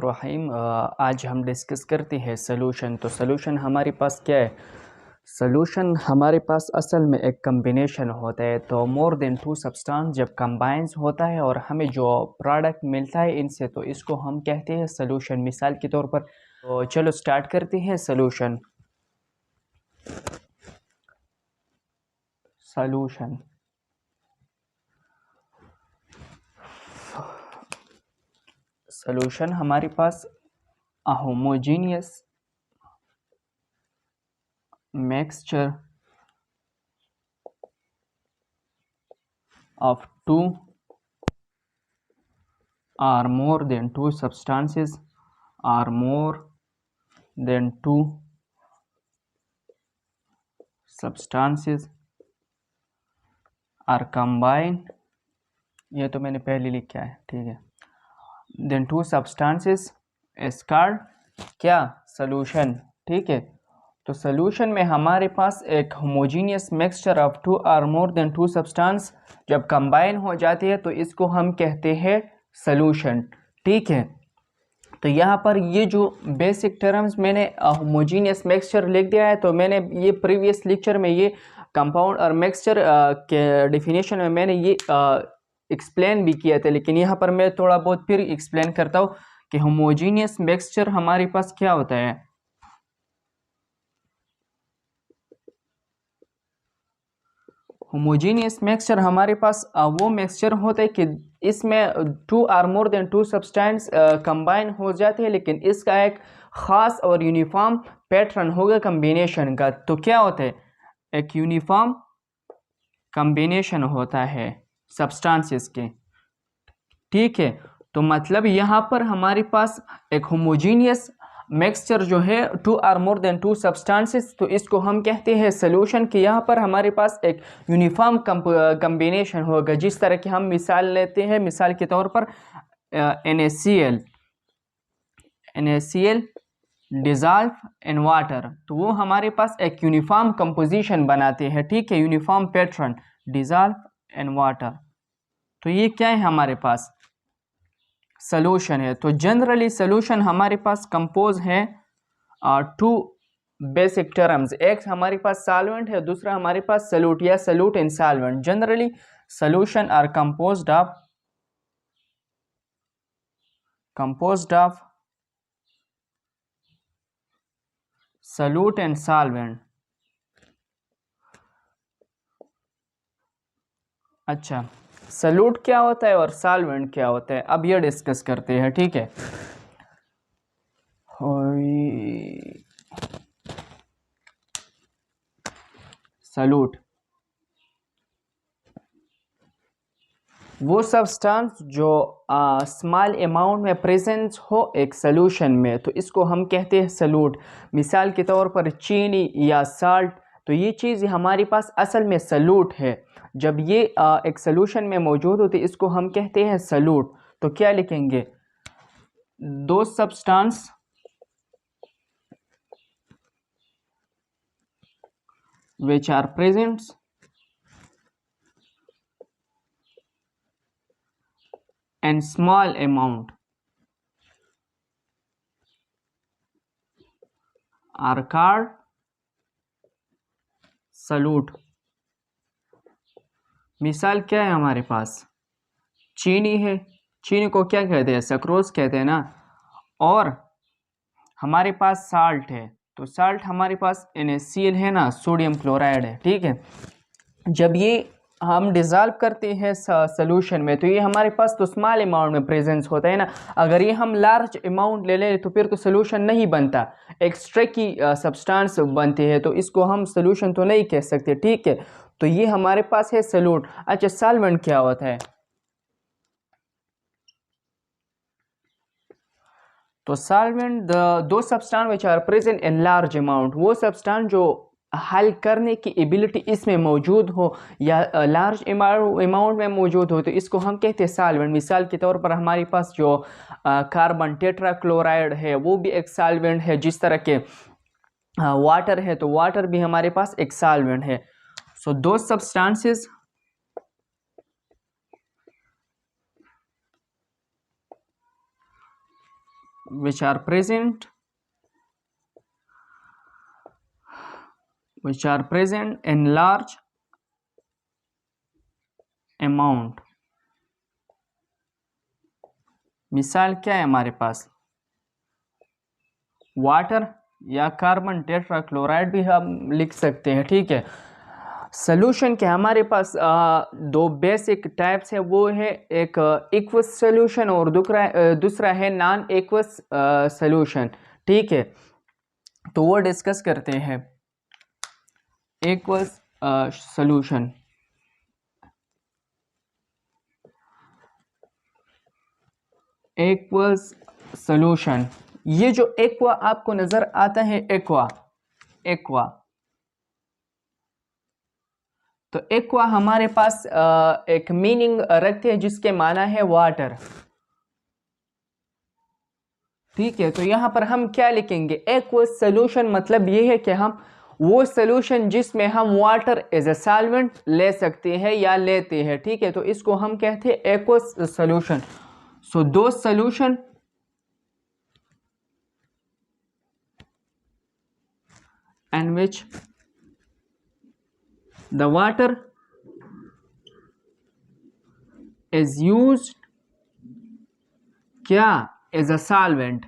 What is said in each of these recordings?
बिस्मिल्लाहिर्रहमानिर्रहीम। आज हम डिस्कस करते हैं सलूशन। तो सलूशन हमारे पास क्या है? सलूशन हमारे पास असल में एक कम्बिनेशन होता है। तो मोर देन टू सब्सटेंस जब कंबाइंस होता है और हमें जो प्रोडक्ट मिलता है इनसे, तो इसको हम कहते हैं सलूशन। मिसाल के तौर पर तो चलो स्टार्ट करते हैं सलूशन। सलूशन सलूशन हमारे पास a homogeneous mixture of two or more than two substances or more than two substances are combined। ये तो मैंने पहले लिखा है, ठीक है। then two substances is called क्या? solution, ठीक है। तो सॉल्यूशन में हमारे पास एक होमोजीनियस मिक्सचर ऑफ टू और मोर देन टू सब्सटेंस जब कंबाइन हो जाती है तो इसको हम कहते हैं सॉल्यूशन, ठीक है। तो यहाँ पर ये जो बेसिक टर्म्स मैंने होमोजीनियस मिक्सचर लिख दिया है, तो मैंने ये प्रीवियस लेक्चर में ये कंपाउंड और मिक्सचर के डिफिनेशन में मैंने ये एक्सप्लेन भी किया था, लेकिन यहाँ पर मैं थोड़ा बहुत फिर एक्सप्लेन करता हूँ कि होमोजीनियस मिक्सचर हमारे पास क्या होता है। होमोजीनियस मिक्सचर हमारे पास वो मिक्सचर होता है कि इसमें टू और more than two substance combine हो जाते हैं, लेकिन इसका एक ख़ास और यूनिफॉर्म पैटर्न होगा कम्बिनेशन का। तो क्या होता है? एक यूनिफॉर्म कम्बिनेशन होता है सब्सटेंसेस के, ठीक है। तो मतलब यहाँ पर हमारे पास एक होमोजीनियस मिक्सचर जो है टू और मोर देन टू सब्सटेंसेस, तो इसको हम कहते हैं सॉल्यूशन। कि यहाँ पर हमारे पास एक यूनिफॉर्म कम्बिनेशन होगा। जिस तरह की हम मिसाल लेते हैं, मिसाल के तौर पर NaCl डिज़ॉल्व इन वाटर, तो वो हमारे पास एक यूनिफॉर्म कंपोजिशन बनाते हैं, ठीक है। Uniform pattern dissolve in water, तो ये क्या है? हमारे पास सॉल्यूशन है। तो जनरली सॉल्यूशन हमारे पास कंपोज है टू बेसिक टर्म्स। एक हमारे पास सॉल्वेंट है, दूसरा हमारे पास सॉल्यूट या solute in solvent. Generally solution are composed of solute and solvent. अच्छा, सॉल्यूट क्या होता है और सॉल्वेंट क्या होता है, अब ये डिस्कस करते हैं, ठीक है। सॉल्यूट वो सब्सटेंस जो स्मॉल अमाउंट में प्रेजेंस हो एक सॉल्यूशन में, तो इसको हम कहते हैं सॉल्यूट। मिसाल के तौर पर चीनी या साल्ट, तो ये चीज़ हमारे पास असल में सॉल्यूट है। जब ये एक सॉल्यूशन में मौजूद होती है, इसको हम कहते हैं सॉल्यूट। तो क्या लिखेंगे? दो substance which are present in small amount are called solute. मिसाल क्या है हमारे पास? चीनी है, चीनी को क्या कहते हैं? सक्रोज कहते हैं ना। और हमारे पास साल्ट है, तो साल्ट हमारे पास NaCl है ना, सोडियम क्लोराइड है, ठीक है। जब ये हम डिज़ोल्व करते हैं सॉल्यूशन में, तो ये हमारे पास तो स्मॉल अमाउंट में प्रेजेंस होता है ना। अगर ये हम लार्ज अमाउंट ले लें तो फिर तो सॉल्यूशन नहीं बनता, एक्स्ट्रा की सब्सटेंस बनती है, तो इसको हम सॉल्यूशन तो नहीं कह सकते, ठीक है। तो ये हमारे पास है सॉल्यूट। अच्छा, सॉल्वेंट क्या होता है? तो solvent two substance which are present in large amount, वो सब्सटेंस जो हल करने की एबिलिटी इसमें मौजूद हो या लार्ज अमाउंट में मौजूद हो, तो इसको हम कहते हैं सॉल्वेंट। मिसाल के तौर पर हमारे पास जो कार्बन टेट्राक्लोराइड है वो भी एक सॉल्वेंट है। जिस तरह के वाटर है, तो वाटर भी हमारे पास एक सॉल्वेंट है। सो दो substances which are present in large amount। मिसाल क्या है हमारे पास, वाटर या कार्बन टेट्राक्लोराइड भी हम लिख सकते हैं, ठीक है। सोल्यूशन के हमारे पास दो बेसिक टाइप्स है, वो है एक एक्वस सोल्यूशन और दूसरा है नॉन एक्वस सोल्यूशन, ठीक है। तो वो डिस्कस करते हैं। एक्वस सोल्यूशन, एक्वस सोल्यूशन, ये जो एक्वा आपको नजर आता है, एक्वा तो एक्वा हमारे पास एक मीनिंग रखते हैं जिसके माना है वाटर, ठीक है। तो यहाँ पर हम क्या लिखेंगे, एक्वस सोल्यूशन मतलब ये है कि हम वो सोल्यूशन जिसमें हम वाटर एज ए सॉल्वेंट ले सकते हैं या लेते हैं, ठीक है। तो इसको हम कहते हैं एक्वस सोल्यूशन। सो दो solution in which the water is used क्या as a solvent।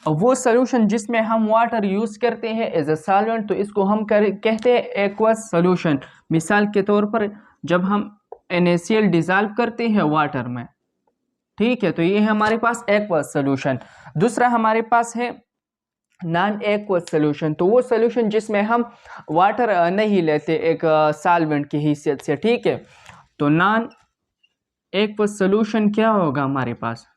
वो सोल्यूशन जिसमें हम वाटर यूज करते हैं एज अ सॉल्वेंट, तो इसको हम कहते हैं एक्वस सोल्यूशन। मिसाल के तौर पर जब हम NaCl डिजॉल्व करते हैं वाटर में, ठीक है, तो ये है हमारे पास एक्वस सोल्यूशन। दूसरा हमारे पास है नॉन एक्वस सोल्यूशन, तो वो सोल्यूशन जिसमें हम वाटर नहीं लेते एक सॉल्वेंट की हैसियत से, ठीक है। तो नॉन एक्वस सोल्यूशन क्या होगा हमारे पास,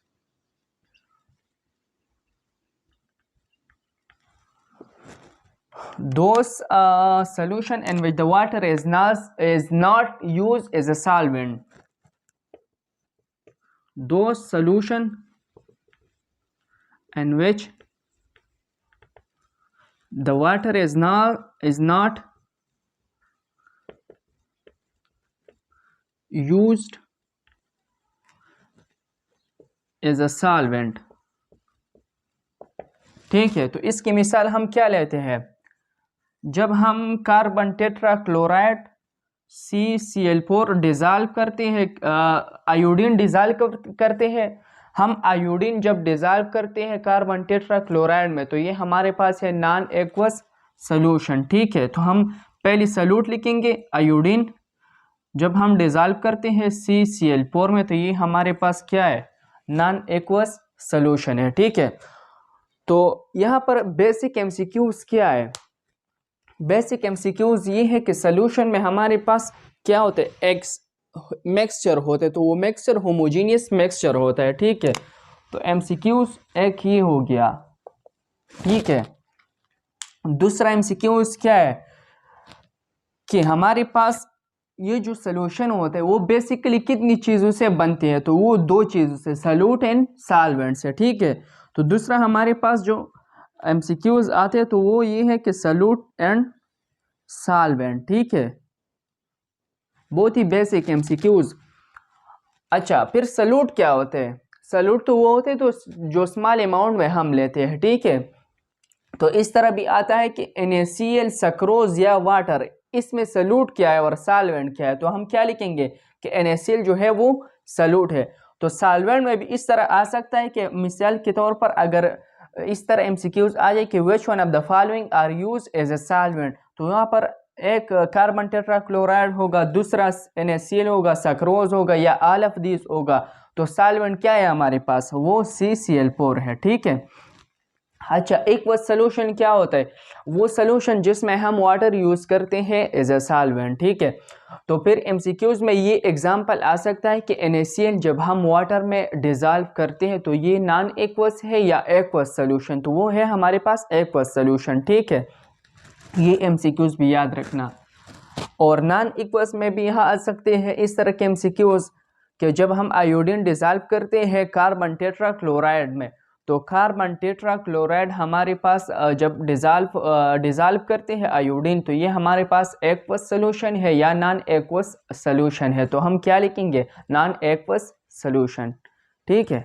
those solution in which the water is not used as a solvent, those solution in which the water is not used as a solvent, ठीक है। तो इसकी मिसाल हम क्या लेते हैं, जब हम कार्बन टेट्राक्लोराइड CCl4 डिजॉल्व करते हैं, आयोडीन डिजॉल्व करते हैं, हम आयोडीन जब डिजॉल्व करते हैं कार्बन टेट्राक्लोराइड में, तो ये हमारे पास है नॉन एक्वस सोल्यूशन, ठीक है। तो हम पहले सॉल्यूट लिखेंगे आयोडीन, जब हम डिजॉल्व करते हैं CCl4 में, तो ये हमारे पास क्या है, नॉन एक्वस सोल्यूशन है, ठीक है। तो यहाँ पर बेसिक MCQs क्या है, बेसिक MCQs ये है कि सोल्यूशन में हमारे पास क्या होते हैं, एक्स मिक्सचर होते हैं, तो वो मिक्सचर होमोजीनियस मिक्सचर होता है, ठीक है। तो MCQs एक ही हो गया, ठीक है। दूसरा MCQs क्या है कि हमारे पास ये जो सोल्यूशन होता है वो बेसिकली कितनी चीज़ों से बनते हैं, तो वो दो चीज़ों से, सॉल्यूट एंड सॉल्वेंट से, ठीक है। तो दूसरा हमारे पास जो MCQs आते हैं तो वो ये है कि सॉल्यूट एंड सॉल्वेंट, ठीक है, बहुत ही बेसिक MCQs। अच्छा, फिर सॉल्यूट क्या होते हैं, सॉल्यूट तो वो होते हैं तो जो स्मॉल अमाउंट में हम लेते हैं, ठीक है। तो इस तरह भी आता है कि NaCl, सक्रोज या वाटर, इसमें सॉल्यूट क्या है और सॉल्वेंट क्या है, तो हम क्या लिखेंगे कि NaCl जो है वो सॉल्यूट है। तो सॉल्वेंट में भी इस तरह आ सकता है कि मिसाल के तौर पर अगर इस तरह MCQs आ जाए कि which one of the following are use as a solvent, तो यहाँ पर एक कार्बन टेट्राक्लोराइड होगा, दूसरा NaCl होगा, सक्रोज होगा या ऑल ऑफ दिस होगा। तो सॉल्वेंट क्या है हमारे पास, वो CCl4 है, ठीक है। अच्छा, एक्वस सोल्यूशन क्या होता है, वो सोल्यूशन जिसमें हम वाटर यूज करते हैं एज अ सॉल्वेंट, ठीक है। तो फिर MCQs में ये एग्जांपल आ सकता है कि NaCl जब हम वाटर में डिजॉल्व करते हैं तो ये नॉन एक्वस है या एक्वस सोल्यूशन, तो वो है हमारे पास एक्वस सोल्यूशन, ठीक है। ये MCQs भी याद रखना। और नॉन एक्वस में भी यहाँ आ सकते हैं इस तरह के MCQs कि जब हम आयोडीन डिजॉल्व करते हैं कार्बन टेट्राक्लोराइड में, तो कार्बन टेट्राक्लोराइड हमारे पास जब डिजॉल्व करते हैं आयोडीन, तो ये हमारे पास एक्वस सोल्यूशन है या नॉन एक्वस सोल्यूशन है, तो हम क्या लिखेंगे, नॉन एक्वस सोल्यूशन, ठीक है।